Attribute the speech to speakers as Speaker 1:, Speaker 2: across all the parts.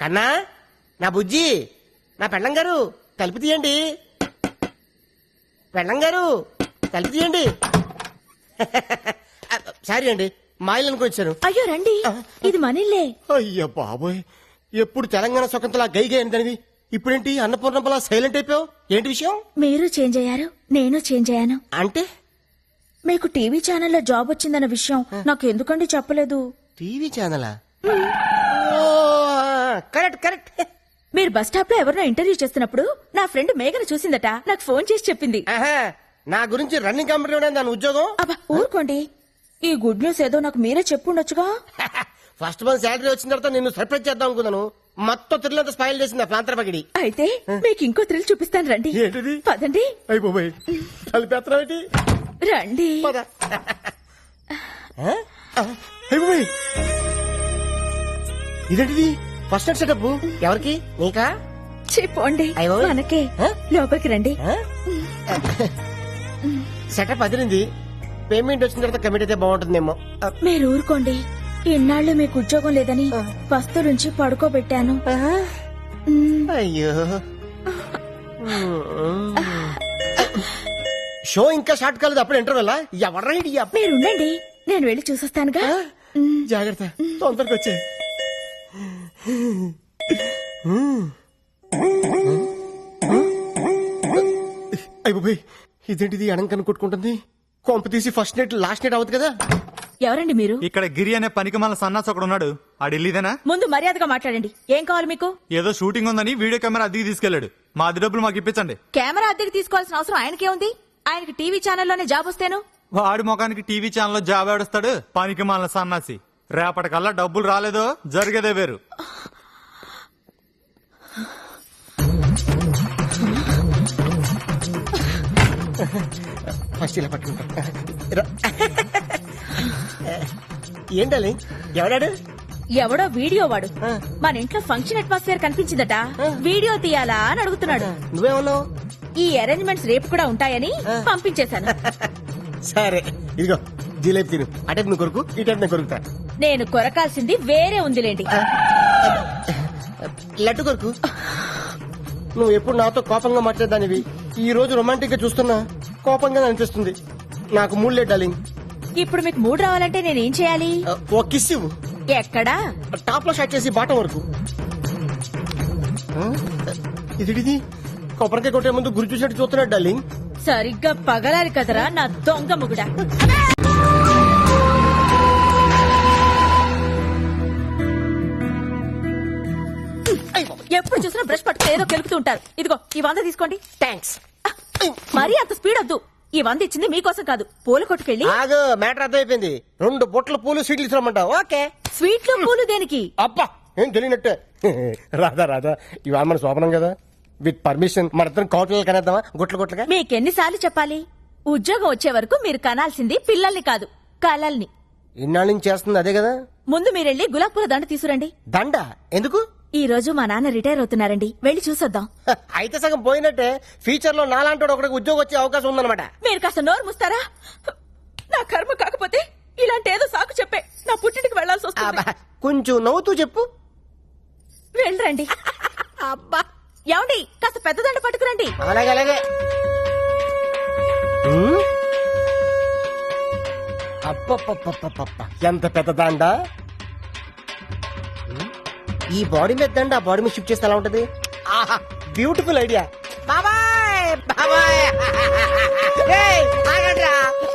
Speaker 1: కన్నా, నా బుజ్జి, నా పెళ్ళం గారు తలుపు తీయండి. పెళ్ళం గారు తలుపు తీయండి. సారీ అండి, మా ఇల్లు అనుకొచ్చాను.
Speaker 2: అయ్యో రండి, ఇది మనిల్లే.
Speaker 1: అయ్యో బాబోయ్, ఎప్పుడు తెలంగాణ స్వతంత్ర గైగా అయిందనివి, ఇప్పుడేంటి అన్నపూర్ణంపలా సైలెంట్ అయిపోయావు? ఏంటి విషయం?
Speaker 2: మీరు చేంజ్ అయ్యారు, నేను చేంజ్ అయ్యాను.
Speaker 1: అంటే
Speaker 2: మీకు టీవీ ఛానల్లో జాబ్ వచ్చిందన్న విషయం నాకు ఎందుకండి చెప్పలేదు?
Speaker 1: టీవీ ఛానలా? Correct correct.
Speaker 2: మీరు బస్ స్టాప్ లో ఎవరినో ఇంటర్వ్యూ చేస్తున్నప్పుడు నా ఫ్రెండ్ మేఘన చూసిందట, నాకు ఫోన్ చేసి చెప్పింది.
Speaker 1: నా గురించి రన్నింగ్ కంపెనీ దాని ఉద్యోగం.
Speaker 2: అబ్బా ఊరుకోండి, ఈ గుడ్ న్యూస్ ఏదో నాకు మీరే చెప్పుండొచ్చుగా.
Speaker 1: ఫస్ట్ మంత్ శాలరీ వచ్చిన తర్వాత నిన్ను సర్ప్రైజ్ చేద్దాం అనుకున్నాను. మొత్తం థ్రిల్లంతా స్పాయిల్ చేసింది ప్రాంతర పగిడి.
Speaker 2: అయితే మీకు ఇంకో థ్రిల్ చూపిస్తాను రండి.
Speaker 1: ఏంటిది?
Speaker 2: పదండి.
Speaker 1: అయిపోయి కలిపేత్తావేంటి?
Speaker 2: రండి.
Speaker 1: ఇదేంటిది? ఫస్ట్ నైట్ సెటప్ ఎవరికి? నీకా?
Speaker 2: చెప్పండి మనకే. లోపలికి రండి.
Speaker 1: సెటప్ అదిరింది. పేమెంట్ వచ్చిన తర్వాత కమిట్ అయితే బాగుంటుందేమో.
Speaker 2: మీరు ఊరుకోండి, ఇన్నాళ్ళు మీకు ఉద్యోగం లేదని పస్తు నుంచి పడుకోబెట్టాను.
Speaker 1: అయ్యో, షో ఇంకా స్టార్ట్ కాలేదు, అప్పుడు ఇంటర్వెల్. ఎవరైనా
Speaker 2: మీరుండండి, నేను వెళ్ళి చూసొస్తానుగా.
Speaker 1: జాగ్రత్త, తొందరగా వచ్చే. అయిపోయి ఇదేంటిది? అడంకను కొట్టుకుంటుంది. కొంప తీసి ఫస్ట్ నైట్ లాస్ట్ నైట్ అవుతుంది కదా.
Speaker 2: ఎవరండి మీరు?
Speaker 3: ఇక్కడ గిరి అనే పనికి మన సన్నాస్ ఒకడు ఉన్నాడు. ఆడిల్లీదేనా?
Speaker 2: ముందు మర్యాదగా మాట్లాడండి. ఏం కావాలి మీకు?
Speaker 3: ఏదో షూటింగ్ ఉందని వీడియో కెమెరా అద్దెకి తీసుకెళ్లాడు. మా అద్దె డబ్బులు మాకు ఇప్పించండి.
Speaker 2: కెమెరా అద్దెకి తీసుకోవాల్సిన అవసరం ఆయనకే ఉంది? ఆయనకి టీవీ ఛానల్లోనే జాబ్ వస్తేను.
Speaker 3: వాడి ముఖానికి టీవీ ఛానల్లో జాబ్ ఆడుస్తాడు పనికి మన సన్నాసి. రేపటికల్లా డబ్బులు రాలేదో జరిగేదే వేరు.
Speaker 1: ఫస్ట్ ఇలా పట్టుకుంటా. ఏంటది? ఎవడాడు?
Speaker 2: ఎవడో వీడియో వాడు మన ఇంట్లో ఫంక్షన్ అట్మాస్ఫియర్ కనిపించిందట, వీడియో తీయాలా అని అడుగుతున్నాడు.
Speaker 1: నువ్వేమన్నావు?
Speaker 2: ఈ అరేంజ్మెంట్స్ రేపు కూడా ఉంటాయని పంపించేశాను.
Speaker 1: సరే ఇదిగో జిలేబీ తిను. అటే నువ్వు కొరుకు, ఈ టైప్ నేను కొరుకుతా.
Speaker 2: నేను కొరకాల్సింది వేరే ఉందిలేండి.
Speaker 1: లడ్డు కొరుకు. నువ్వు ఎప్పుడు నాతో కోపంగా మాట్లాడదానివి, ఈ రోజు రొమాంటిక్ గా చూస్తున్నా కోపంగా అనిపిస్తుంది. నాకు మూడ్ లేదు డార్లింగ్.
Speaker 2: ఇప్పుడు మీకు మూడ్ రావాలంటే నేనేం చేయాలి?
Speaker 1: ఓ కిస్ ఇవ్వు.
Speaker 2: ఎక్కడా?
Speaker 1: టాప్ లో షాట్ చేసి బాటం వరకు. ఇది కొబ్బరికాయ కొట్టే ముందు గురి చూసినట్టు చూస్తున్నాడు డార్లింగ్.
Speaker 2: సరిగ్గా పగలాలి కదరా నా దొంగ ముగుడా. ఎప్పుడు చూసినా బ్రష్ పట్టుకుని ఏదో కెలుపుతూ ఉంటారు. ఇదిగో ఈ 100 తీసుకోండి.
Speaker 1: థ్యాంక్స్.
Speaker 2: మరీ అంత స్పీడ్ వద్దు. ఈ 100 ఇచ్చింది మీకోసం కాదు, పూల కొట్టుకెళ్ళి.
Speaker 1: ఆగు, మ్యాటర్ అర్థమైపోయింది. 2 బొట్ల పూలు స్వీట్లు ఇస్తామంటావు? ఓకే.
Speaker 2: స్వీట్లు పూలు దేనికి?
Speaker 1: అబ్బా ఏం తెలియనట్టే. రాధా ఇవి మన శోభనం కదా, విత్ పర్మిషన్ మన ఇద్దరం కౌటలు కనేద్దామా గుట్లుగా?
Speaker 2: మీకెన్నిసార్లు చెప్పాలి? ఉద్యోగం వచ్చే వరకు మీరు కనాల్సింది పిల్లల్ని కాదు, కలల్ని.
Speaker 1: ఇన్నాళ్ళ నుంచి చేస్తుంది అదే కదా.
Speaker 2: ముందు మీరెళ్ళి గులాబ్ పూల దండ తీసుకురండి.
Speaker 1: దండ ఎందుకు?
Speaker 2: ఈ రోజు మా నాన్న రిటైర్ అవుతున్నారండి, వెళ్ళి చూసొద్దాం.
Speaker 1: అయితే సగం పోయినట్టే. ఫ్యూచర్ లో నాలాంటి ఒకటికి ఉద్యోగం వచ్చే అవకాశం ఉందన్నమాట.
Speaker 2: మీరు కాస్త నోరు ముస్తారా? నా కర్మ కాకపోతే ఇలాంటి ఏదో సాకు చెప్పే నా పుట్టింటికి వెళ్లాల్సి వస్తుంది.
Speaker 1: కొంచెం నవ్వుతూ చెప్పు.
Speaker 2: వెళ్ళరండి.
Speaker 1: అబ్బా
Speaker 2: ఏమండి, కాస్త పెద్ద దండ పట్టుకురండి.
Speaker 1: అలాగే. అప్ప ఎంత పెద్ద దండ. ఈ బాడీ మీద దండ ఆ బాడీ మీద షిఫ్ట్ చేస్తే ఎలా ఉంటది? ఆహా, బ్యూటిఫుల్ ఐడియా.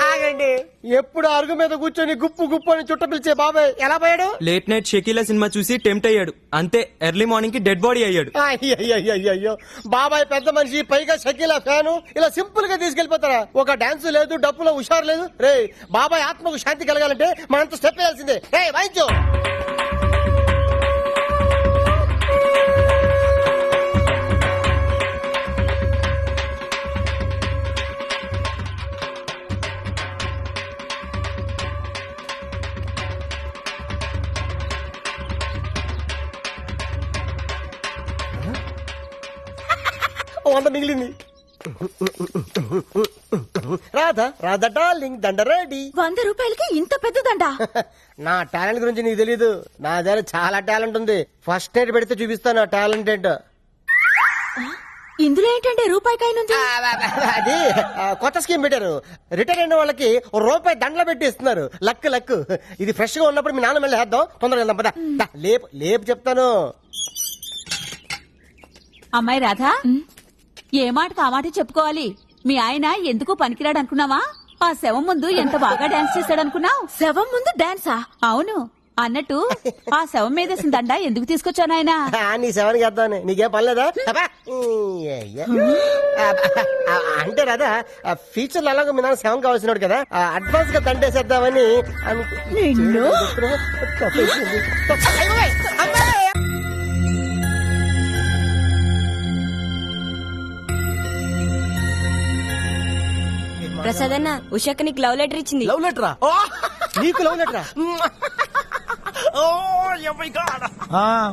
Speaker 1: ఆగండి. ఎప్పుడు అరుగు మీద కూర్చొని గుప్పు అని చుట్ట పిలిచే బాబాయ్ ఎలా పోయాడు?
Speaker 4: లేట్ నైట్ షకీలా సినిమా చూసి టెంప్ట్ అయ్యాడు, అంతే ఎర్లీ మార్నింగ్ కి డెడ్ బాడీ అయ్యాడు.
Speaker 1: అయ్యో బాబాయ్ పెద్ద మనిషి, పైగా షకీలా ఫ్యాను, ఇలా సింపుల్ గా తీసుకెళ్లిపోతారా? ఒక డాన్స్ లేదు, డప్పులో హుషారు లేదు. రే బాబాయ్ ఆత్మకు శాంతి కలగాలంటే మనంత స్టెప్ వేయాల్సిందే. రే వాయించు. వంద మిగిలింది. రాధా డార్లింగ్ దండ రెడీ.
Speaker 2: 100 రూపాయలకి ఇంత పెద్దదండా?
Speaker 1: నా టాలెంట్ గురించి నీకు తెలీదు. నా దగ్గర చాలా టాలెంట్ ఉంది. ఫస్ట్ నైట్ పెడితే చూపిస్తాను నా టాలెంట్ ఏంటో.
Speaker 2: ఇందులో ఏంటంటే రూపాయికాయనుంది.
Speaker 1: అది కొత్త స్కీమ్ పెట్టారు. రిటైర్ అయిన వాళ్ళకి రూపాయి దండలు పెట్టి ఇస్తున్నారు. Luck luck. ఇది ఫ్రెష్ గా ఉన్నప్పుడు మీ నాన్న మళ్ళీ వేద్దాం. తొందరగా వెళ్దాం పద. లేపు లేపు చెప్తాను.
Speaker 5: అమ్మాయి రాధా, ఏ మాటకు ఆ మాట చెప్పుకోవాలి. మీ ఆయన ఎందుకు పనికిరాడు అనుకున్నావా? ఆ శవం ముందు ఎంత బాగా డాన్స్ చేశాడనుకున్నావు?
Speaker 2: శవం ముందు డాన్సా?
Speaker 5: అవును. అన్నట్టు ఆ శవం మీద దండ ఎందుకు తీసుకొచ్చాను ఆయన?
Speaker 1: నీ సెవెన్కి వేద్దామని. నీకేం పర్లేదా? అంటే రాదా ఫ్యూచర్ లో అలాగే మీ నాన్న సెవెన్ కావాల్సినాడు కదా, అడ్వాన్స్ గా దండేసేద్దామని
Speaker 2: నిన్ను?
Speaker 6: ప్రసాద్ అన్న ఉషాక నీకు లవ్ లెటర్ ఇచ్చింది.
Speaker 1: లవ్ లెటరా? నీకు లవ్ లెటరా?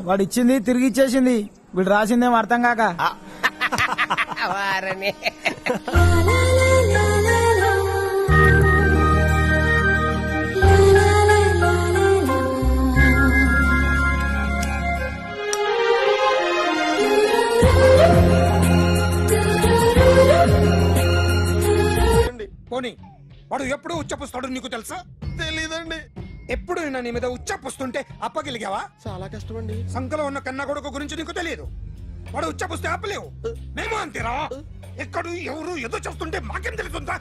Speaker 7: వాడు ఇచ్చింది తిరిగి ఇచ్చేసింది. వీడు రాసిందేం అర్థం కాక.
Speaker 8: పోనీ వాడు ఎప్పుడు ఉచ్చపుస్తాడు నీకు తెలుసా?
Speaker 1: తెలీదండి.
Speaker 8: ఎప్పుడు నిన్న నీ మీద ఉచ్చపుస్తుంటే అప్పగలిగావా?
Speaker 1: చాలా కష్టం అండి.
Speaker 8: సంకలో ఉన్న కన్న కొడుకు గురించి నీకు తెలియదు. వాడు ఉచ్చపుస్తే ఆపలేవు. మేము అంతేరా. ఎక్కడు ఎవరు ఏదో చెప్తుంటే మాకేం తెలుస్తుందా?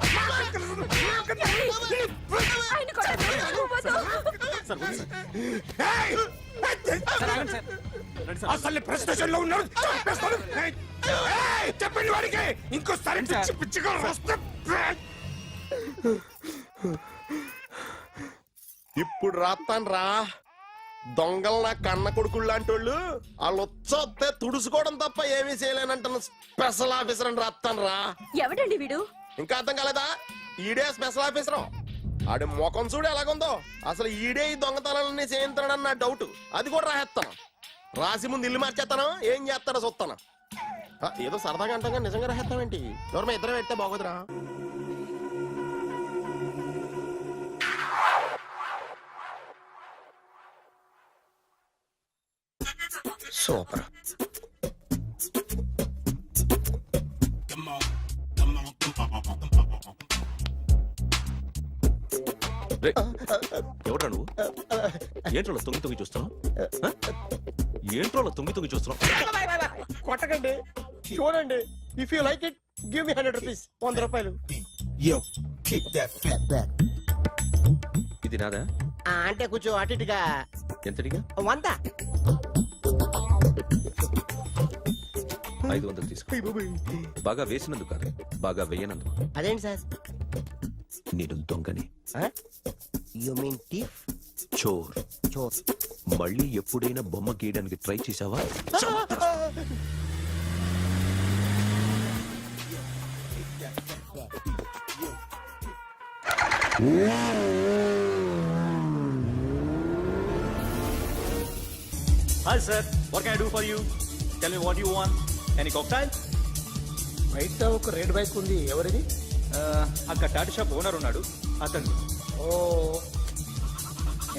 Speaker 8: ఏయ్! అసలు ప్రెస్టేషన్ లో ఉన్నాడు. చంపేస్తాను. ఏయ్! చెప్పండి వాడికి ఇంకోసారి పిచ్చి పిచ్చిగా వస్తే
Speaker 9: ఇప్పుడు రాత్తాను రా. దొంగలు నా కన్న కొడుకులు లాంటి వాళ్ళు వాళ్ళు వచ్చొస్తే తుడుచుకోవడం తప్ప ఏమీ చేయలేనంటున్న స్పెషల్ ఆఫీసర్ అని రాత్తాను రా.
Speaker 2: ఎవడండి వీడు?
Speaker 9: ఇంకా అర్థం కాలేదా? ఈడే స్పెషల్ ఆఫీసర్. ఆడి ముఖం చూడు ఎలాగుందో. అసలు ఈడే ఈ దొంగతనాలన్నీ చేయించాడని నా డౌట్. అది కూడా రాసేస్తాను. రాసి ముందు ఇల్లు మార్చేస్తాను. ఏం చేస్తాడో చూస్తాను. ఏదో సరదాగా అంటాగా నిజంగా రాసేస్తామేంటి? ఎవరమ్మా ఇద్దరం పెడితే బాగోదురా.
Speaker 1: సూపర్.
Speaker 10: ఎవడ్రా నువ్వు? ఏంట్రోలో తొంగి చూస్తున్నావు? ఏంట్రోలో తొంగి చూస్తున్నావు?
Speaker 1: కొట్టకండి, చూడండి. If you like it give me 100 rupees. 100 రూపాయలు.
Speaker 10: ఇది నాదా?
Speaker 1: అంటే కొంచెం అటు ఇటుగా.
Speaker 10: ఎంతడిగా?
Speaker 1: 100.
Speaker 10: 500 తీసుకో. బాగా వేసినందుకు కాదు, బాగా వేయనందుకు.
Speaker 1: అదేంటి సార్?
Speaker 10: నేను దొంగని.
Speaker 1: You mean thief?
Speaker 10: చోర్.
Speaker 1: చోర్.
Speaker 10: మళ్ళీ ఎప్పుడైనా బొమ్మ గీయడానికి ట్రై చేసావా?
Speaker 11: Hi sir, what can I do for you? Tell me what you want. Any cocktail?
Speaker 8: బయట ఒక రెడ్ బైక్ ఉంది. ఎవరిది?
Speaker 11: అక్కడ టాటా షాప్ ఓనర్ ఉన్నాడు, అతను.
Speaker 8: ఓ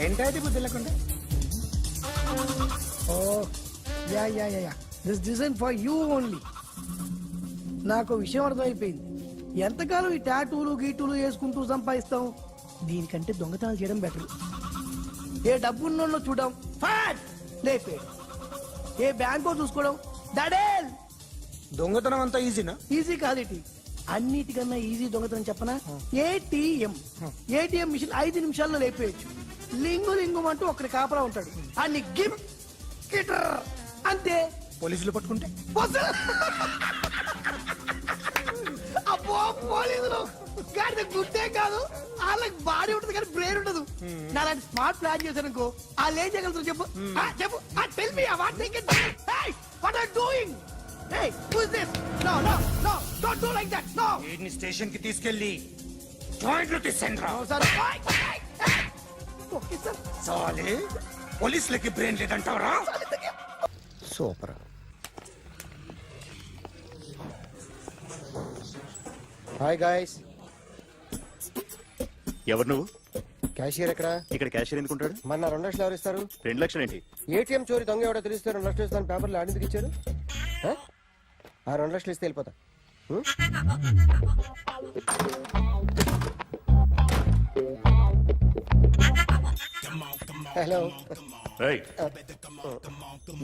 Speaker 8: ఏంటది బుద్ధి లేకుండా? Oh yeah yeah yeah yeah this design for you only. నాకు విషయం అర్థమైపోయింది. ఎంతకాలం ఈ టాటూలు గీటూలు వేసుకుంటూ సంపాదిస్తాం? దీనికంటే దొంగతనాలు చేయడం బెటర్. ఏ డబ్బున్నోళ్ళు చూడడం ఫాట్ లేపే, ఏ బ్యాంకో చూసుకోవడం దడేల్. దొంగతనం అంతా ఈజీనా? ఈజీ కాదేటి, అన్నిటికన్నా ఈజీ దొంగతనం చెప్పనా? ఏటీఎం మిషన్ 5 నిమిషాల్లో లేపేయచ్చు. లింగు లింగం అంటూ ఒకరి కాపలా ఉంటాడు. అన్ని గిమ్ గిటర్ అంతే. పోలీసులు పట్టుకుంటే అబ్బో పోలీసులు గాడి గుర్తే కాదు, వాళ్ళకి బాడీ ఉంటుంది కానీ బ్రెయిన్ ఉండదు. నాలాంటి స్మార్ట్ ప్లాన్ చేశానుకో వాళ్ళు ఏం చేయగలుగుతారు చెప్పు? చెప్పు. Tell me what they can. Hey what are doing? Hey who is this? No no no don't do like that. No.
Speaker 11: వీడిని స్టేషన్ కి తీసుకెళ్ళి జాయింట్లు తీసేంద్రా.
Speaker 8: Sir okay sir.
Speaker 11: సాలే పోలీసులకి బ్రెయిన్ లేదంటావరా?
Speaker 1: సూపర్. Hi guys.
Speaker 11: ఎవరు నువ్వు?
Speaker 1: క్యాషియర్ ఎక్కడ?
Speaker 11: ఇక్కడ క్యాషియర్ ఎందుకుంటాడు?
Speaker 1: మన 2 లక్షలు ఎవరు ఇస్తారు?
Speaker 11: 2 లక్షలు ఏంటి?
Speaker 1: ఏటీఎం చోరీ దొంగ ఎవడో తెలిస్తే 2 లక్షలు ఇస్తాను పేపర్లు ఆడిందుకు ఇచ్చారు. ఆ 2 లక్షలు ఇస్తే వెళ్ళిపోతా. హలో.
Speaker 11: రేయ్,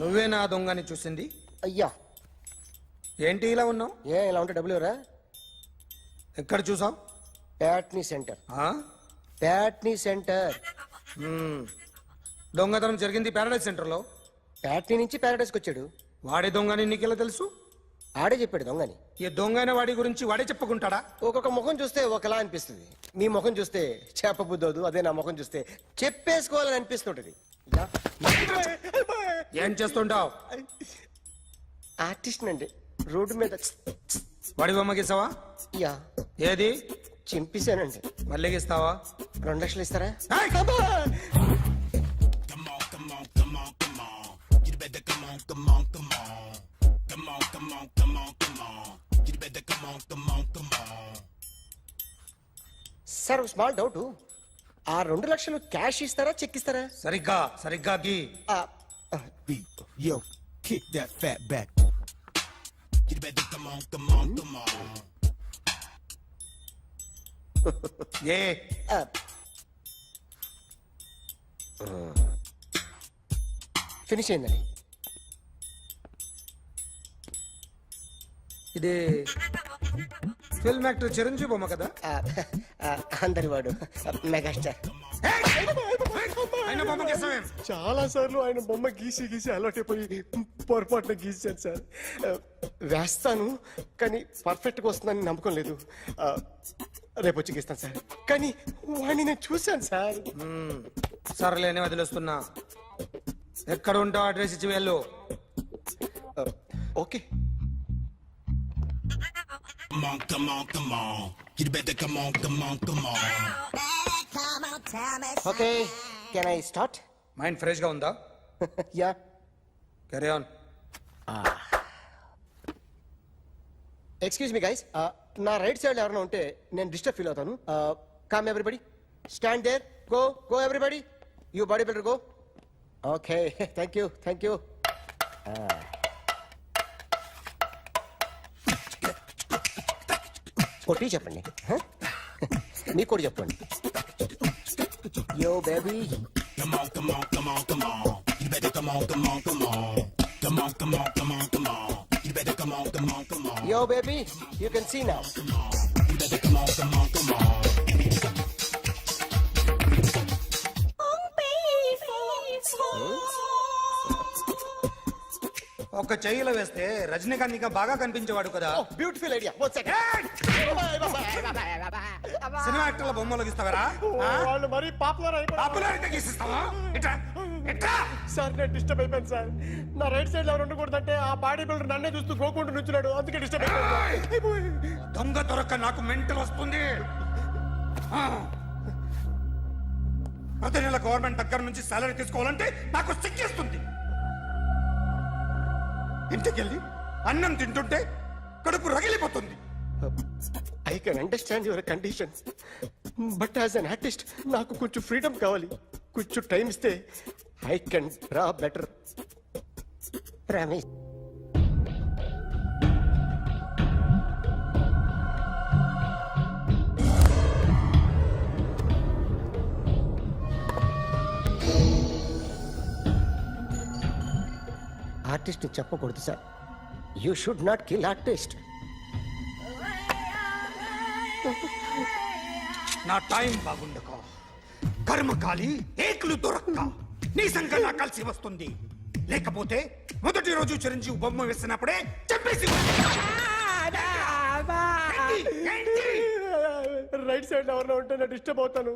Speaker 7: నువ్వే నా దొంగని చూసింది?
Speaker 1: అయ్యా,
Speaker 7: ఏంటి ఇలా ఉన్నావు?
Speaker 1: ఇలా ఉంటే డబ్బులు ఎవరా?
Speaker 7: ఎక్కడ చూసావు?
Speaker 1: ప్యాట్నీ సెంటర్. ప్యాట్నీ సెంటర్.
Speaker 7: దొంగతనం జరిగింది ప్యారడైజ్ సెంటర్ లో.
Speaker 1: ప్యాట్నీ నుంచి ప్యారడైస్కి వచ్చాడు.
Speaker 7: వాడే దొంగని నీకెలా తెలుసు?
Speaker 1: ఆడే చెప్పాడు దొంగని.
Speaker 7: ఈ దొంగైన వాడి గురించి వాడే చెప్పుకుంటాడా?
Speaker 1: ఒక్కొక్క ముఖం చూస్తే ఒకలా అనిపిస్తుంది. మీ ముఖం చూస్తే చెప్పబుద్దోదు, అదే నా ముఖం చూస్తే చెప్పేసుకోవాలని అనిపిస్తుంటది.
Speaker 7: ఏం చేస్తుంటావు?
Speaker 1: ఆర్టిస్ట్ అండి. రోడ్డు మీద
Speaker 7: వాడి బొమ్మ గీసావా?
Speaker 1: యా,
Speaker 7: ఏది?
Speaker 1: చింపేశానండి.
Speaker 7: మళ్ళీ గీస్తావా?
Speaker 1: 2 లక్షలు ఇస్తారా? సార్ స్మాల్ డౌట్, ఆ 2 లక్షలు క్యాష్ ఇస్తారా చెక్ ఇస్తారా?
Speaker 7: సరిగ్గా గీ.
Speaker 1: Yo, kick that fat back. You better come on.
Speaker 7: A
Speaker 1: finish అయిందండి.
Speaker 7: ఇది ఫిల్మ్ యాక్టర్ చిరంజీవి బొమ్మ కదా?
Speaker 1: అందరి వాడు మెగాస్టార్.
Speaker 7: ఆయన బొమ్మ గీసావేం?
Speaker 1: చాలా సార్లు ఆయన బొమ్మ గీసి అలవాటైపోయి పొరపాటున గీసాను సార్. వేస్తాను కానీ పర్ఫెక్ట్గా వస్తుందని నమ్మకం లేదు. రేపు వచ్చి గీస్తాను సార్. కానీ వాడిని నేను చూశాను సార్.
Speaker 7: సర్లేని వదిలేస్తున్నా. ఎక్కడ ఉంటావు అడ్రస్ ఇచ్చి వెళ్ళు.
Speaker 1: Okay. Okay, can I start?
Speaker 7: Mind fresh గా ఉందా?
Speaker 1: Yeah.
Speaker 7: Carry on.
Speaker 1: Excuse me guys, నా రైట్ సైడ్ ఎవరైనా ఉంటే నేను డిస్టర్బ్ ఫీల్ అవుతాను. Come everybody, stand there, go everybody, you body builder go. Okay, thank you. కొట్టి చెప్పండి. మీకు కూడా చెప్పండి. Yo baby, yo baby, you can see now.
Speaker 7: ఒక చెయ్యిలో వేస్తే రజనీకాంత్ ఇంకా బాగా కనిపించేవాడు కదా.
Speaker 1: Oh, beautiful idea. One second.
Speaker 7: Cinema యాక్టర్ల బొమ్మలు గీస్తావరా?
Speaker 1: వాళ్ళు మరీ పాపులర్
Speaker 7: పాపులారిటీ గీసిస్తావా?
Speaker 1: సార్ నేను డిస్టర్బ్ అయిపోయాను సార్. నా రైట్ సైడ్ ఎవరు ఉండకూడదంటే ఆ బాడీ బిల్డర్ నన్నే చూస్తూ గోకుంటూ నుంచున్నాడు, అందుకే డిస్టర్బ్ అయిపోయాను.
Speaker 7: దొంగ దొరక్క నాకు మెంటల్ వస్తుంది. ప్రతి నెల గవర్నమెంట్ దగ్గర నుంచి సాలరీ తీసుకోవాలంటే నాకు సిగ్గేస్తుంది. ఇంటికెళ్ళి అన్నం తింటుంటే కడుపు రగిలిపోతుంది.
Speaker 1: I can understand your condition, but as an artist నాకు కొంచెం ఫ్రీడమ్ కావాలి. కొంచెం టైం ఇస్తే I can draw better. Promise. Artist చెప్పకూడదు sir. You should not kill artist.
Speaker 7: నా టైం బాగుండక కర్మకాలి ఏకులు దొరక్క నీ సంఘటన కలిసి వస్తుంది. లేకపోతే మొదటి రోజు చిరంజీవి బొమ్మ వేసినప్పుడే చెప్పేసి
Speaker 1: రైట్ సైడ్ ఎవరిలో ఉంటే నేను డిస్టర్బ్ అవుతాను.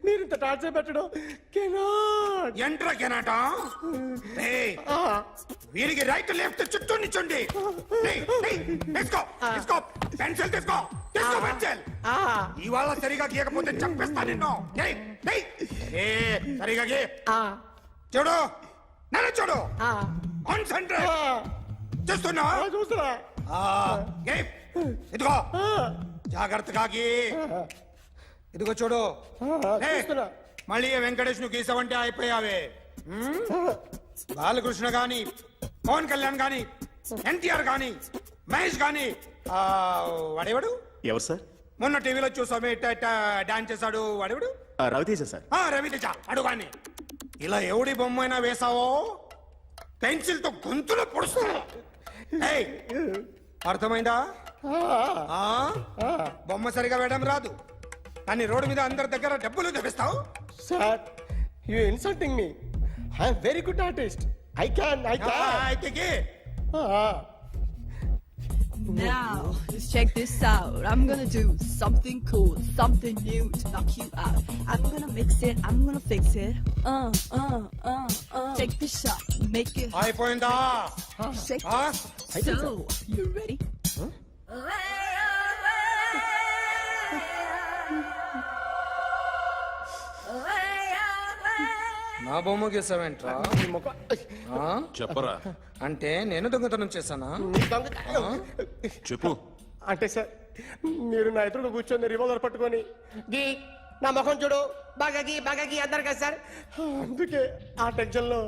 Speaker 1: మీరు ఇంత టార్చర్ పెట్టడం కెనాట్.
Speaker 7: ఎంట్రా కెనాట. వీరికి రైట్ లెఫ్ట్ చుట్టూ నిచ్చండి. పెన్సిల్ తీసుకో పెన్సిల్. ఇవాళ సరిగా గీయకపోతే చంపేస్తా నిన్ను. సరిగా గీ. చూడు నన్ను చూడు. కాన్సంట్రేట్ చూస్తున్నా.
Speaker 1: చూస్తున్నా.
Speaker 7: ఇదిగో జాగ్రత్తగా గీ. ఇదిగో చూడు. లే.
Speaker 1: చూస్తున్నా.
Speaker 7: మళ్ళీ ఏ వెంకటేష్ ను గీసావంటే అయిపోయావే. బాలకృష్ణ గాని, పవన్ కళ్యాణ్ గాని, ఎన్టీఆర్ గాని, మహేష్ గాని, వాడేవాడు
Speaker 11: ఎవరు సార్?
Speaker 7: మొన్న టీవీలో చూసామే డాన్స్ చేశాడు వాడేవాడు
Speaker 11: రవితేజ సార్.
Speaker 7: రవితేజ అడుగాని. ఇలా ఎవడి బొమ్మైనా వేసావో పెన్సిల్ తో గొంతులో పొడుస్తున్నా. ఏయ్, అర్థమైందా? ఆ? బొమ్మ సరిగా వేయడం రాదు కానీ రోడ్డు మీద అందరి దగ్గర డబ్బులు తెప్పిస్తావు.
Speaker 1: Sir you insulting me. I'm very good artist. I can
Speaker 7: అయితే గీ.
Speaker 2: Now, let's check this out. I'm gonna do something cool, something new to knock you out. I'm gonna mix it, I'm gonna fix it. Take this shot, make it
Speaker 7: అయిపోయిందా?
Speaker 2: shake.
Speaker 7: ఆ?
Speaker 2: So, you ready?
Speaker 7: నా బొమ్మ గీసావేంట్రా?
Speaker 10: చెప్పరా.
Speaker 7: అంటే నేను దొంగతనం చేశానా?
Speaker 10: చెప్పు.
Speaker 1: అంటే సార్ మీరు నా ఎదురుగా కూర్చొని రివాల్వర్ పట్టుకొని గీ నా ముఖం చూడు బాగా గీ అన్నారు కదా సార్. అందుకే ఆ టెన్షన్ లో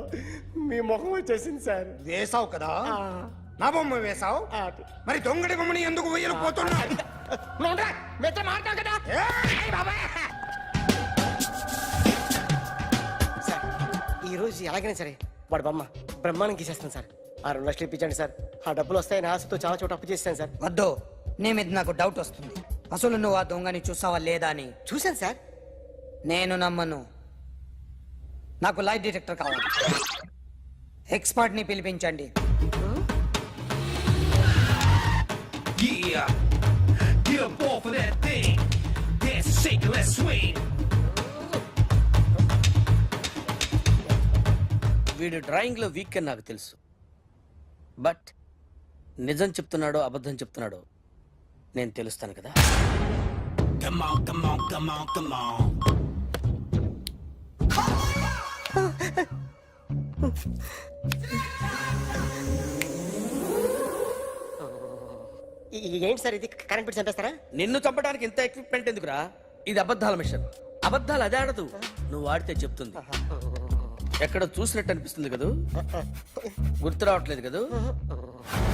Speaker 1: మీ ముఖం వచ్చేసింది సార్.
Speaker 7: వేసావు కదా, నా బొమ్మ వేసావు. మరి దొంగడి బొమ్మని ఎందుకు వేయలు పోతున్నా?
Speaker 1: సార్ ఈ రోజు ఎలాగైనా సరే వాడు బొమ్మ బ్రహ్మాండం గీసేస్తాను సార్. 6 లక్షలు ఇప్పించండి సార్. ఆ డబ్బులు వస్తాయని ఆశతో చాలా చోట అప్పు చేస్తాను సార్.
Speaker 8: వద్దు, నీ మీద నాకు డౌట్ వస్తుంది. అసలు నువ్వు ఆ దొంగని చూసావా లేదా అని.
Speaker 1: చూశాను సార్.
Speaker 8: నేను నమ్మను. నాకు లైట్ డిటెక్టర్ కావాలి. ఎక్స్పర్ట్ ని పిలిపించండి.
Speaker 12: వీడు డ్రాయింగ్ లో వీక్ అని నాకు తెలుసు, బట్ నిజం చెప్తున్నాడో అబద్ధం చెప్తున్నాడో నేను తెలుస్తాను కదా.
Speaker 1: ఏంటి సార్ ఇది? కరెంట్ బిల్ చంపేస్తారా?
Speaker 12: నిన్ను చంపడానికి ఇంత ఎక్విప్మెంట్ ఎందుకురా? ఇది అబద్ధాల మిషన్. అబద్ధాలు అదే ఆడదు, నువ్వు ఆడితే చెప్తుంది. ఎక్కడ చూసినట్టు అనిపిస్తుంది కదూ, గుర్తు రావట్లేదు కదూ.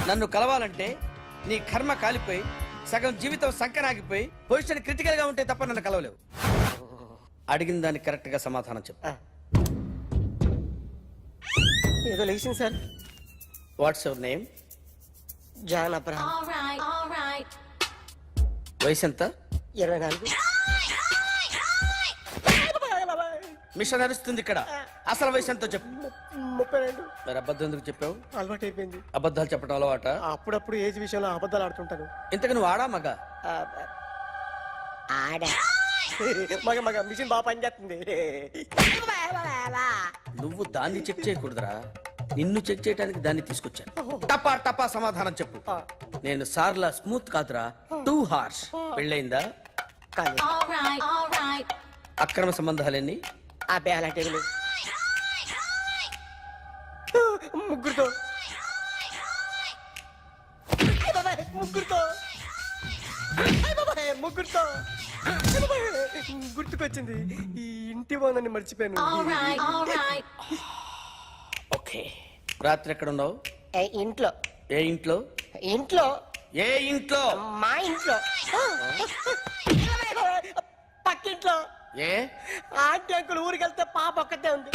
Speaker 12: నన్ను కలవాలంటే నీ కర్మ కాలిపోయి సగం జీవితం సంకనాగిపోయి పొజిషన్ క్రిటికల్ గా ఉంటే తప్ప నన్ను కలవలేవు. అడిగిన దానికి కరెక్ట్ గా సమాధానం చెప్పు.
Speaker 1: ఏదో లేచింది sir.
Speaker 12: What's your name?
Speaker 1: John Abraham.
Speaker 12: వయసు ఎంత?
Speaker 1: 24.
Speaker 12: మిషన్ నడుస్తుంది ఇక్కడ. అసలు వయసు ఎంతో చెప్పు.
Speaker 1: 32.
Speaker 12: మరి అబద్ధం ఎందుకు చెప్పావు?
Speaker 1: అలవాటు అయిపోయింది.
Speaker 12: అబద్ధాలు చెప్పడం అలవాట?
Speaker 1: అప్పుడప్పుడు ఏజ్ విషయంలో అబద్ధాలు ఆడుతుంటాను.
Speaker 12: ఇంతకు నువ్వు ఆడా మగ?
Speaker 1: ఆడా. మగ మిషన్ బాగా పనిచేస్తుంది.
Speaker 12: నువ్వు దాన్ని చెక్ చేయకూడదురా, నిన్ను చెక్ చేయడానికి దాన్ని తీసుకొచ్చాను. టపా టపా సమాధానం చెప్పు. నేను సార్లా స్మూత్ కాదురా, టూ హార్ష్. పెళ్ళయిందా?
Speaker 1: కానీ
Speaker 12: అక్రమ సంబంధాలన్నీ?
Speaker 1: అబ్బాయి అలాంటి ముగ్గురుతో ముగ్గురుతో గుర్తుకొచ్చింది. ఈ ఇంటి బాగుందని మర్చిపోయాను.
Speaker 12: ఓకే. రాత్రి ఎక్కడ ఉన్నావు?
Speaker 1: ఇంట్లో.
Speaker 12: ఏ ఇంట్లో?
Speaker 1: ఇంట్లో.
Speaker 12: ఏ ఇంట్లో?
Speaker 1: మా ఇంట్లో. పక్కింట్లో.
Speaker 12: ఏ
Speaker 1: ఆంటీ అంకుల్ ఊరికి వెళ్తే పాప ఒక్కతే ఉంది.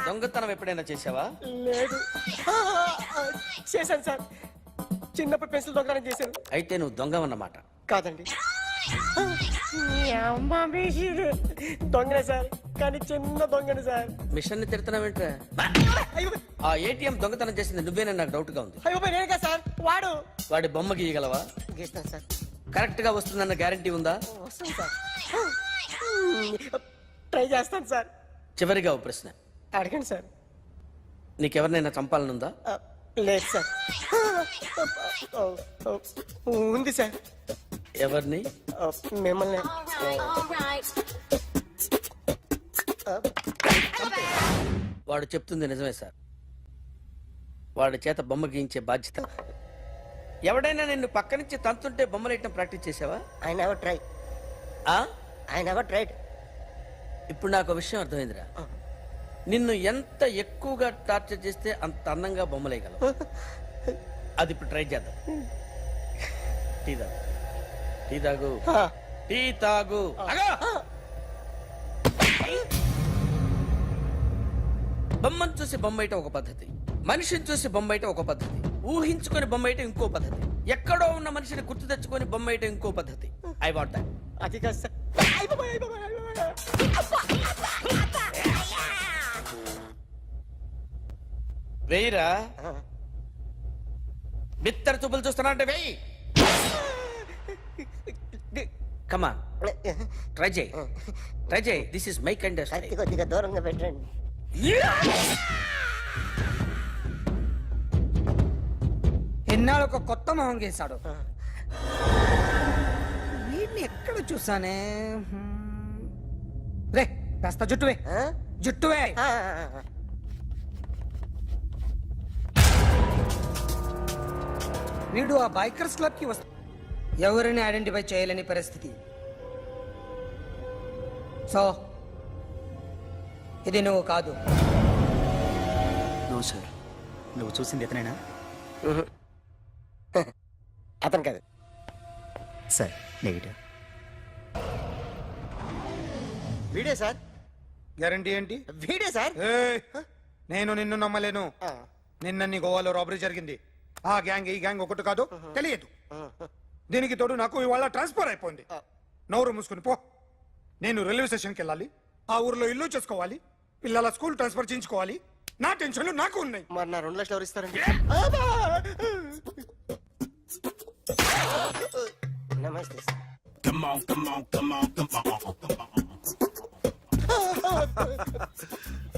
Speaker 12: దొంగతనం ఎప్పుడైనా చేసావా?
Speaker 1: లేదు. చేశాను సార్. చిన్నప్పుడు పెన్సిల్ దొంగతనం చేశాను.
Speaker 12: అయితే నువ్వు దొంగవన్నమాట.
Speaker 1: కాదండి, దొంగనే సార్, కానీ చిన్న దొంగని సార్.
Speaker 12: మిషన్ ని తిడుతున్నావేంట్రా? ఆ ఏటీఎం దొంగతనం చేసింది నువ్వేనని నాకు డౌట్ గా ఉంది.
Speaker 1: అయ్యో నేను కదా సార్,
Speaker 12: వాడి బొమ్మ గీయగలవా?
Speaker 1: గీస్తాను సార్.
Speaker 12: కరెక్ట్ గా వస్తుందన్న గ్యారంటీ ఉందా?
Speaker 1: వస్తాను సార్. ట్రై చేస్తాను సార్.
Speaker 12: చివరిగా ఓ ప్రశ్న
Speaker 1: అడగండి సార్.
Speaker 12: నీకెవరినైనా చంపాలనుందా?
Speaker 1: లేదు సార్. ఉంది సార్.
Speaker 12: ఎవరిని?
Speaker 1: మిమ్మల్ని.
Speaker 12: వాడు చెప్తుంది నిజమే సార్. వాడి చేత బొమ్మ గీయించే బాధ్యత ఎవడైనా నిన్ను పక్క నుంచి తంతుంటే బొమ్మలేయటం ప్రాక్టీస్ చేసావా?
Speaker 1: I never try.
Speaker 12: ఆ?
Speaker 1: I never tried.
Speaker 12: ఇప్పుడు నాకు ఒక విషయం అర్థమైందిరా. నిన్ను ఎంత ఎక్కువగా టార్చర్ చేస్తే అంత అందంగా బొమ్మలేయగలవు. అది ఇప్పుడు ట్రై చేద్దాం. టీ తాగు, టీ తాగు, టీ తాగు. అగా! బొమ్మను చూసి బొమ్మేయటం ఒక పద్ధతి, మనిషిని చూసి బొమ్మేయటం ఒక పద్ధతి, ఊహించుకొని బొమ్మేయటం ఇంకో పద్ధతి, ఎక్కడో ఉన్న మనిషిని గుర్తు తెచ్చుకొని బొమ్మేయటం ఇంకో పద్ధతి. I want that.
Speaker 1: అది కాదు సార్.
Speaker 12: వెయ్యిరా. బిత్తర చూపులు చూస్తున్నా అంటే వెయ్యి. కమాన్, ట్రై చేయి, ట్రై చేయి. This is my kind.
Speaker 1: కొద్దిగా దూరంగా పెట్టండి.
Speaker 8: ఎన్నాళ్ళు ఒక కొత్త మొహం గీశాడు. వీడిని ఎక్కడ చూసానే? రే కాస్త జుట్టువే, జుట్టువే. వీడు ఆ బైకర్స్ క్లబ్ కి వస్తా, ఎవరిని ఐడెంటిఫై చేయలేని పరిస్థితి. సో ఇది నువ్వు కాదు.
Speaker 4: నో సార్, నువ్వు చూసింది ఎతనేనా?
Speaker 1: అతను కాదు
Speaker 4: సార్, నెగిటివ్.
Speaker 1: వీడే సార్.
Speaker 7: గ్యారంటీ ఏంటి?
Speaker 1: వీడే సార్.
Speaker 7: ఏయ్, నేను నిన్ను నమ్మలేను. నిన్న గోవాలో రాబరీ జరిగింది. ఆ గ్యాంగ్ ఈ గ్యాంగ్ ఒకటి కాదు, తెలియదు. దీనికి తోడు నాకు ఇవాళ ట్రాన్స్ఫర్ అయిపోయింది. నోరు మూసుకుని పో. నేను రైల్వే స్టేషన్కి వెళ్ళాలి, ఆ ఊర్లో ఇల్లు చేసుకోవాలి, పిల్లల స్కూల్ ట్రాన్స్ఫర్ చేయించుకోవాలి. నా టెన్షన్లు నాకు ఉన్నాయి.
Speaker 1: మరి నా 2 లక్షలు ఎవరు ఇస్తారండి? నమస్తే సార్.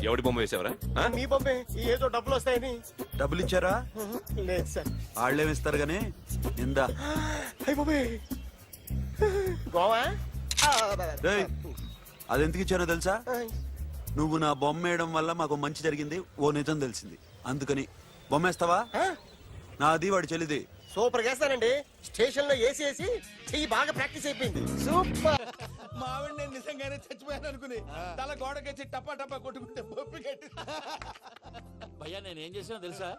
Speaker 10: ఎవడి బొమ్మ వేసావరా?
Speaker 1: మీ బొమ్మే. ఏదో డబ్బులు వస్తాయని.
Speaker 3: డబ్బులు ఇచ్చారా?
Speaker 1: లేదు సార్.
Speaker 3: వాళ్ళేమి ఇస్తారు గానీ ఇందా.
Speaker 1: అయ్య బాబే, గోవా.
Speaker 3: అది ఎందుకు ఇచ్చానో తెలుసా? నువ్వు నా బొమ్మ వేయడం వల్ల మాకు మంచి జరిగింది, ఓ నిజం తెలిసింది. అందుకని బొమ్మేస్తావా? నాది వాడి చెల్లిది.
Speaker 1: సూపర్ చేస్తానండి. స్టేషన్ లో ఏసీ వేసి చెయ్యి బాగా ప్రాక్టీస్ అయిపోయింది. సూపర్.
Speaker 7: మా ఆవిడ నేను నిజంగానే చచ్చిపోయాను అనుకుని తల గోడకొచ్చి టపా టపా కొట్టుకుంటే బొప్పి కట్టి.
Speaker 11: భయ్యా నేనేం చేసినా తెలుసా?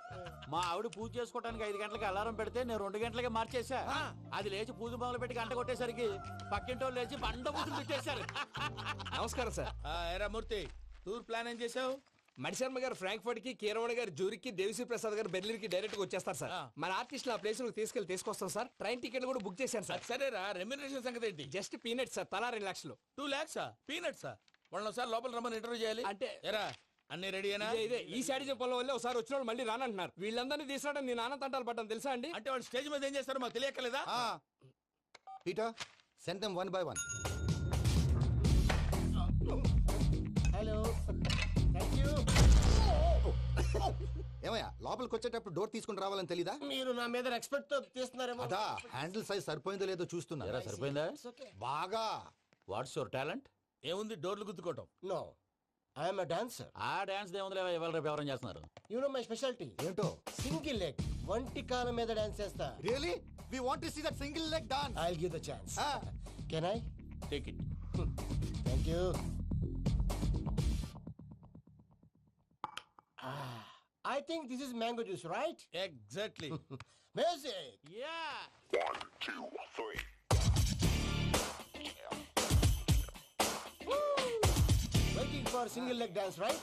Speaker 11: మా ఆవిడ పూజ చేసుకోవడానికి 5 గంటలకి అలారం పెడితే నేను 2 గంటలకి మార్చేసా. అది లేచి పూజ మొదలు పెట్టి గంట కొట్టేసరికి పక్కింటోళ్ళు లేచి బండ పూజలు పెట్టేశారు.
Speaker 7: నమస్కారం సార్. ఎరా మూర్తి, టూర్ ప్లాన్ ఏం చేసావు?
Speaker 13: మణిశర్మ గారు ఫ్రాంక్ఫర్ట్ కి, కీరవాణి గారు జూరిక్ కి, దేవిశ్రీ ప్రసాద్ గారు బెర్లిన్ కి డైరెక్ట్ గా వచ్చేస్తారు సార్. మన ఆర్టిస్ట్ ఆ ప్లేస్ తీసుకొస్తాం సార్. ట్రైన్ టికెట్ కూడా బుక్ చేశాను సార్.
Speaker 7: సరేరా, రెమ్యూనరేషన్ సంగతి ఏంటి?
Speaker 13: జస్ట్ పీనట్ సార్, తలా 2 లక్షలు.
Speaker 7: 2 lakhs పీనట్సా? వాళ్ళని ఒకసారి లోపల రమ్మని ఇంటర్వ్యూ చేయాలి.
Speaker 13: అంటే
Speaker 7: ఎరా అన్ని రెడీ అయినా?
Speaker 13: ఇదే ఈ శాడీ చెప్పడం వల్ల ఒకసారి వచ్చిన వాళ్ళు మళ్ళీ రానంటున్నారు. వీళ్ళందరినీ తీసుకురావడం నేను నాన్న తంటాలు పడ్డాను తెలుసా అండి?
Speaker 7: అంటే వాళ్ళు స్టేజ్ మీద ఏం చేస్తారో మాకు తెలియక్కలేదా?
Speaker 9: Peter, send them 1 by 1.
Speaker 1: Hello, thank you.
Speaker 9: ఏమయ్యా, లోపలికి వచ్చేటప్పుడు డోర్ తీసుకుని రావాలని తెలీదా?
Speaker 1: మీరు నా మీద ఎక్స్పెక్ట్ తో తీస్తున్నారేమో.
Speaker 9: అదా హ్యాండిల్ సైజ్ సరిపోయిందో లేదో చూస్తున్నా.
Speaker 7: సరిపోయిందా?
Speaker 9: బాగా.
Speaker 7: What's your talent? ఏముంది డోర్లు గుద్దుకోవటం?
Speaker 1: No, I'm a dancer.
Speaker 11: ఆ డాన్స్ దేవుందిలే, ఇవాళ రేపు ఎవరైనా చేస్తున్నారు.
Speaker 1: You know my speciality.
Speaker 9: ఏంటో?
Speaker 1: సింగిల్ లెగ్, వంటి కాలం మీద డాన్స్ చేస్తా.
Speaker 9: Really? We want to see that single leg dance.
Speaker 1: I will give the chance. Can I?
Speaker 7: Take it.
Speaker 1: Thank you. I think this is mango juice, right?
Speaker 7: Exactly.
Speaker 1: Music.
Speaker 7: Yeah.
Speaker 9: 1 2 3.
Speaker 1: Waiting for single leg dance, right?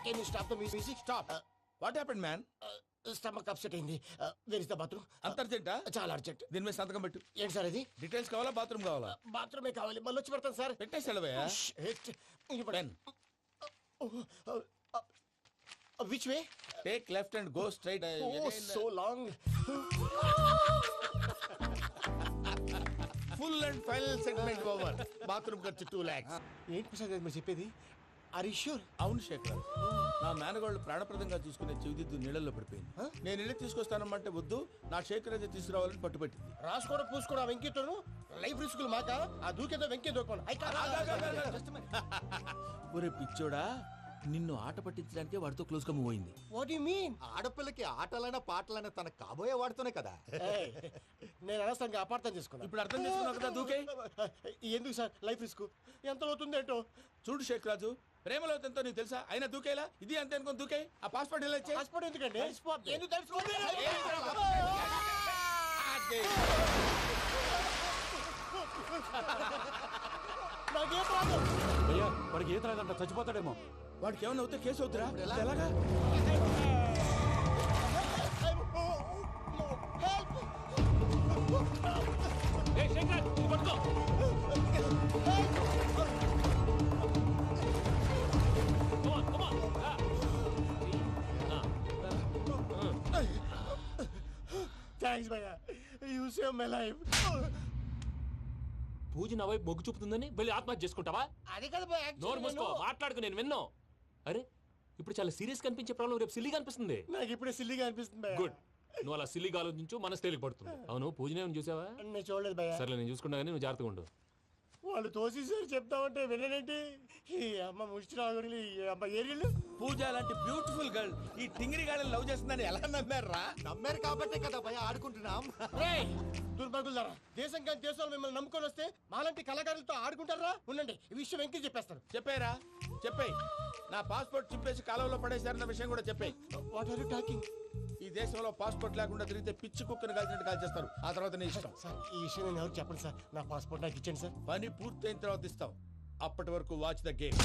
Speaker 1: Can you stop the music?
Speaker 7: Stop. What happened, man?
Speaker 1: Stomach upset అయింది. Where is the bathroom?
Speaker 7: అంత అర్జెంటా?
Speaker 1: చాలా urgent.
Speaker 7: దీని మీద సంతకం పెట్టు.
Speaker 1: ఏంటి sir ఇది?
Speaker 7: డీటెయిల్స్ కావాలా, బాత్రూమ్ కావాలా?
Speaker 1: బాత్రూమే కావాలి. మళ్ళీ వచ్చి పెడతాను సార్.
Speaker 7: పెట్టేసి వెళ్ళవయ్యా. Then
Speaker 1: which way?
Speaker 7: take left and go straight.
Speaker 1: Oh, so long.
Speaker 7: Full and final segment over. Bathroom ఖర్చు 2 lakhs.
Speaker 1: ఏంటి ప్రసాద్ గారు మీరు చెప్పేది?
Speaker 11: హరీశ్వర్ అవును శేఖర్ నా మేనగాళ్ళు ప్రాణప్రదంగా తీసుకునే చెవిదిద్దు నీళ్ళల్లో పడిపోయింది నేను వెళ్ళి తీసుకొస్తానమ్మంటే వద్దు నా శేఖర్ అయితే తీసుకురావాలని పట్టుబట్టింది
Speaker 1: రాసుకోవడం పూసుకోవడం ఆ వెంకీతోను లైఫ్ రిస్కులు మాక ఆ దూకేదో వెంకీ దూకోను
Speaker 11: ఒరే పిచ్చోడా నిన్ను ఆట పట్టించడానికి వాడితో క్లోజ్ గా మూవ్ అయింది.
Speaker 1: What you mean?
Speaker 11: ఆడపిల్లకి ఆటలైనా పాటలైనా తన కాబోయే వాడితోనే కదా.
Speaker 1: నేను అనవసరంగా అపార్థం చేసుకున్నా.
Speaker 11: ఇప్పుడు అర్థం చేసుకున్నావు కదా దూకే.
Speaker 1: ఎందుకు సార్ లైఫ్ రిస్క్ ఎంత అవుతుంది ఏంటో
Speaker 11: చూడు షేక్ రాజు ప్రేమలో ఎంతో నీకు తెలుసా అయినా దూకేలా ఇది అంతే అనుకో దూకే ఆ పాస్పోర్ట్ ఎలా ఇచ్చే
Speaker 1: పాస్పోర్ట్ ఎందుకండి?
Speaker 11: ఎందుకు తెలుసుకోండి
Speaker 1: నాకేం ప్రాబ్లం?
Speaker 11: భయ్యా వాడికి ఈత రాదంట చచ్చిపోతాడేమో. వాడికి ఏమన్నా అవుతే కేసు అవుతురా ఎలాగా?
Speaker 1: థ్యాంక్స్ భయ్యా, యు సేవ్ మై లైఫ్.
Speaker 10: పూజ నా వైపు మొగ్గు చూపుతుందని వెళ్ళి ఆత్మహత్య చేసుకుంటావా?
Speaker 1: అది కదా భయ్యా,
Speaker 10: నోరు మూసుకో, మాట్లాడుకు, నేను విన్నో. అరే ఇప్పుడు చాలా సీరియస్ కనిపించే ప్రాబ్లం రేపు సిల్లీగా అనిపిస్తుంది.
Speaker 1: నాకు ఇప్పుడే సిల్లీగా అనిపిస్తుంది భయ్యా.
Speaker 10: గుడ్, నువ్వు అలా సిల్లీగా ఆలోచించు, మనసు తేలిక పడుతుంది. అవును పూజనే చూసావా?
Speaker 1: నేను చూడలేదు భయ్యా.
Speaker 10: సర్లే నేను చూసుకుంటా కానీ నువ్వు జాగ్రత్తగా ఉండు.
Speaker 1: వాళ్ళు తోసేసారు చెప్తామంటే విననేంటి? ఈ అమ్మ ముష్టి రాగుడి అమ్మ ఏరియలు.
Speaker 11: పూజ లాంటి బ్యూటిఫుల్ గర్ల్ ఈ టింగిరి గాడిని లవ్ చేస్తుందని ఎలా నమ్మారా? నమ్మారు కాబట్టే కదా భయ ఆడుకుంటున్నాం.
Speaker 1: దుర్భగులారా, దేశం కానీ దేశాలు మిమ్మల్ని నమ్ముకొని వస్తే మాలాంటి కళాకారులతో ఆడుకుంటారా? ఉండండి, ఈ విషయం వెంకీ చెప్పేస్తారు.
Speaker 11: చెప్పారా? చెప్పేయ్. నా పాస్పోర్ట్ చింపేసి కాలంలో పడేశారన్న విషయం కూడా చెప్పేయ్.
Speaker 1: What are you talking?
Speaker 11: ఈ దేశంలో పాస్పోర్ట్ లేకుండా తిరిగితే పిచ్చి కుక్కను కాల్చినట్టు కాల్చేస్తారు. ఆ తర్వాత నీ ఇష్టం.
Speaker 1: సార్ ఈ విషయం నేను ఎవరికి చెప్పండి సార్. నా పాస్పోర్ట్ నాకు ఇచ్చేయండి సార్.
Speaker 11: పని పూర్తయిన తర్వాత ఇస్తాం. అప్పటి వరకు వాచ్ ద గేమ్.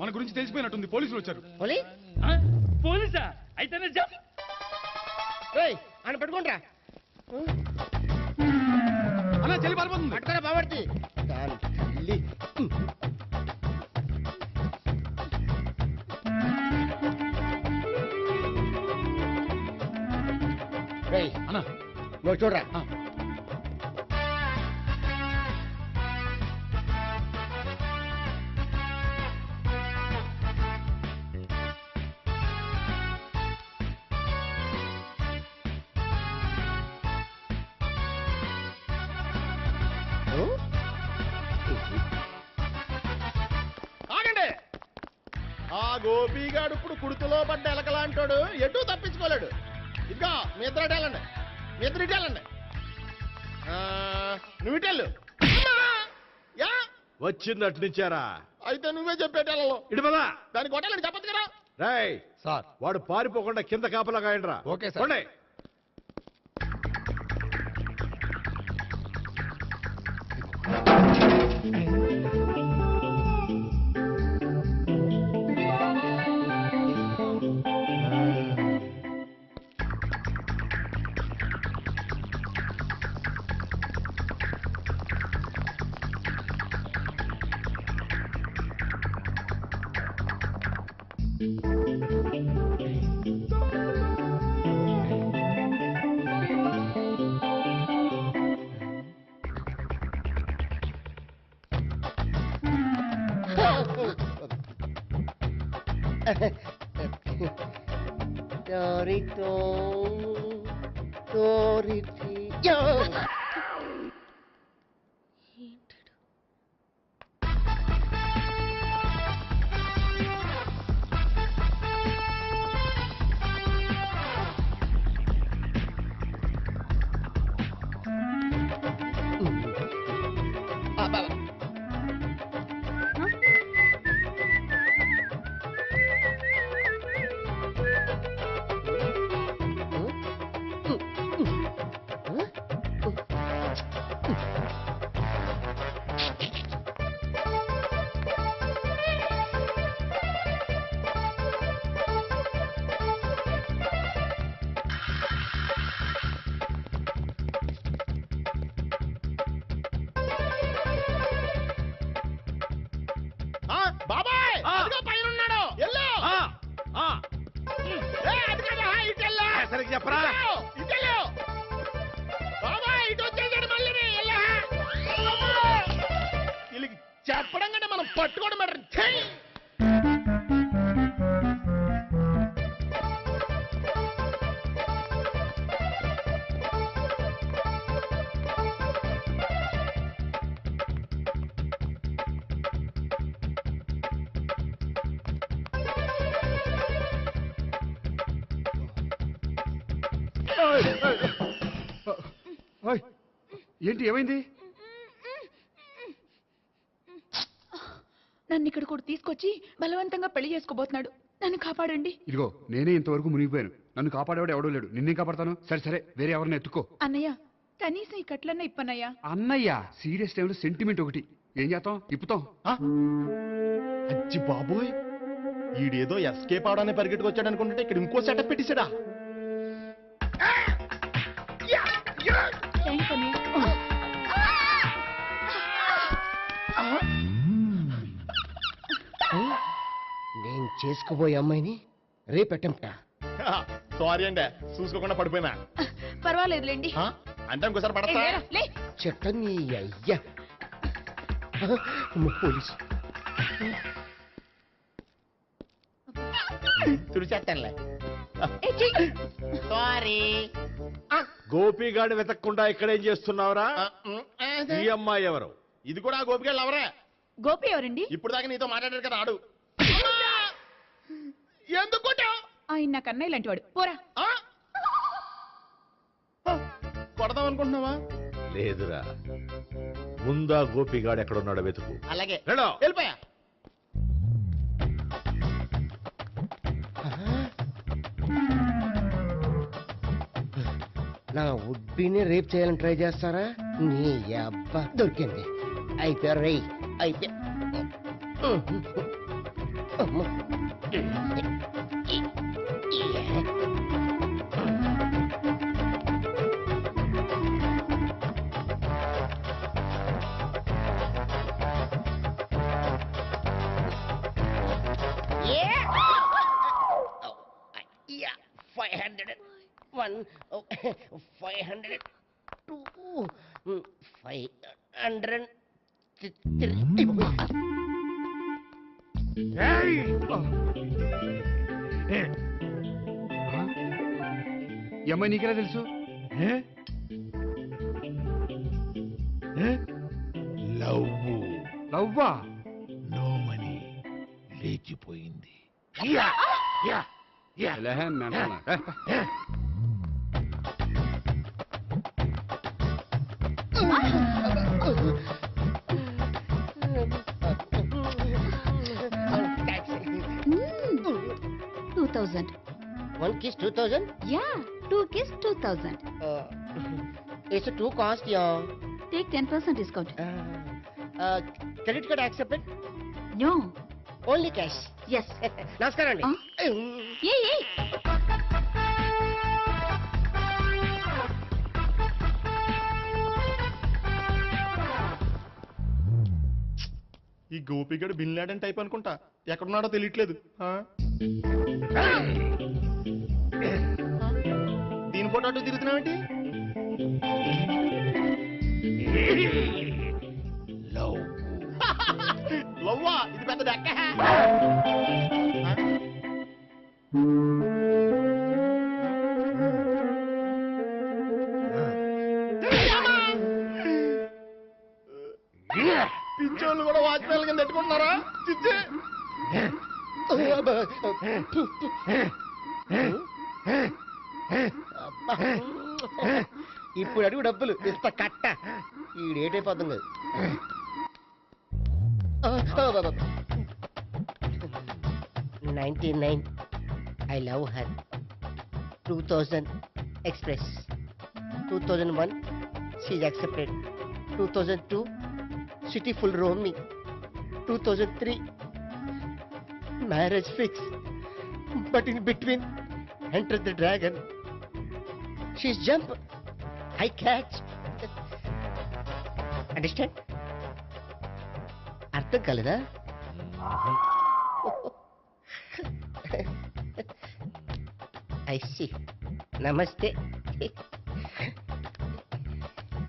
Speaker 13: మన గురించి తెలిసిపోయినట్టుంది, పోలీసులు వచ్చారు.
Speaker 8: పోలీసా? అయితేనే
Speaker 1: ఆయన పెట్టుకుంటా
Speaker 13: అన్నా చెల్లి పారిపోతుంది.
Speaker 1: పట్టుకురా బాబర్తి.
Speaker 13: అన్నా
Speaker 1: చూడరా
Speaker 9: ఆ గోపిగాడు ఇప్పుడు కుడుతులో పడ్డ ఎలకలాంటాడు, ఎటు తప్పించుకోలేడు. ఇదిగో మీ ఇద్దరు ఇటేళ్ళండి, మీ ఇద్దరు ఇటేళ్ళండి. నువ్వు ఇటెళ్ళు. యా
Speaker 13: వచ్చింది అట్నుంచారా?
Speaker 9: అయితే నువ్వే చెప్పేటెళ్ళలో
Speaker 13: ఇటు పదా.
Speaker 9: దానికి కొట్టాలని చెప్పచ్చు కదా.
Speaker 13: రేయ్ సార్, వాడు పారిపోకుండా కింద కాపలా కాయండిరా. Okay sir.
Speaker 9: పట్టుకోవడం మ్యాటర్. ఛీ!
Speaker 7: ఏంటి ఏమైంది?
Speaker 2: నన్ను ఇక్కడ కూడా తీసుకొచ్చి బలవంతంగా పెళ్లి చేసుకోబోతున్నాడు. నన్ను కాపాడండి.
Speaker 7: ఇదిగో నేనే ఇంతవరకు మునిగిపోయాను. నన్ను కాపాడేవాడు ఎవడో లేడు. నిన్నే కాపాడతాను. సరే సరే, వేరే ఎవరిని ఎత్తుకో.
Speaker 2: అన్నయ్య, కనీసం ఈ కట్లన్న ఇప్పన్నయ్యా.
Speaker 7: అన్నయ్య సీరియస్ టైంలో సెంటిమెంట్ ఒకటి. ఏం చేస్తాం? ఇప్పుతాం.
Speaker 9: అచ్చి బాబోయ్, ఈడేదో ఎస్కేప్ అవడానికి పరిగెట్టుకొచ్చాడు అనుకుంటుంటే ఇక్కడ ఇంకో సెటప్ పెట్టేశాడా?
Speaker 2: థ్యాంక్స్ అన్నయ్య.
Speaker 1: నేను చేసుకుపోయే అమ్మాయిని రేపెట్టంటా.
Speaker 9: సారీ అండి, చూసుకోకుండా పడిపోయినా.
Speaker 2: పర్వాలేదులేండి.
Speaker 9: అంటే ఇంకోసారి పడతా.
Speaker 2: లే.
Speaker 1: చెట్ట నీ అయ్యా. పోలీసు
Speaker 9: తుడిచేస్తానులే.
Speaker 2: ఏ, చెయ్యి.
Speaker 9: సారీ.
Speaker 11: గోపిగాడు వెతక్కుండా ఇక్కడేం చేస్తున్నావురా? ఈ అమ్మాయి ఎవరు?
Speaker 9: ఇది కూడా గోపికలు ఎవరే?
Speaker 2: గోపి ఎవరండి?
Speaker 9: ఇప్పుడు దాకా నీతో మాట్లాడారు కదా ఆడు. ఎందుకు కొట్టావ్?
Speaker 2: ఆయన నాకు అన్నయ్య లాంటి వాడు. పోరా.
Speaker 9: కొడదాం అనుకుంటున్నావా?
Speaker 11: లేదురా, ముందా గోపిగాడు ఎక్కడున్నాడో వెతుకు.
Speaker 9: అలాగే
Speaker 11: వెళ్ళో.
Speaker 9: వెళ్ళిపోయా.
Speaker 1: నా ఉడ్బీని రేప్ చేయాలని ట్రై చేస్తారా? నీ అబ్బా దొరికింది. అయిపోయారు రేయ్, అయిపోయా. అమ్మ. Yeah, 501, 502, 503.
Speaker 7: ఈ అమ్మాయి నీకెలా తెలుసు? లవ్వా?
Speaker 11: నో మనీ, లేచిపోయింది.
Speaker 1: One kiss 2000?
Speaker 5: Yeah, 2 kiss 2000.
Speaker 1: It's too cost, yeah.
Speaker 5: Take 10% discount.
Speaker 1: Credit card accepted?
Speaker 5: No.
Speaker 1: Only cash.
Speaker 5: Yes.
Speaker 1: నమస్కారం అండి.
Speaker 5: ఏ.
Speaker 9: ఈ గోపిగడు బిన్ లాడెన్ టైప్ అనుకుంటా. ఎక్కడున్నాడో తెలియట్లేదు. దీని ఫోటో అటు తిరుగుతున్నావేంటి? లవ్వా? ఇది పెద్ద డెక్క. పిచ్చోళ్ళు కూడా వాచ్మెన్ కింద పెట్టుకుంటున్నారా? చిచ్చే.
Speaker 1: ఇప్పుడు అడుగు డబ్బులు ఇంత కట్ట. ఈ డేట్ అయిపోతుంది. 99. I love her. 2000 express. 2001 she's accepted. 2002 city full roaming. 2003 marriage fix. But in between entered the dragon. She's jump. I catch. Understand? అర్థం కాలేదా? I see. Namaste.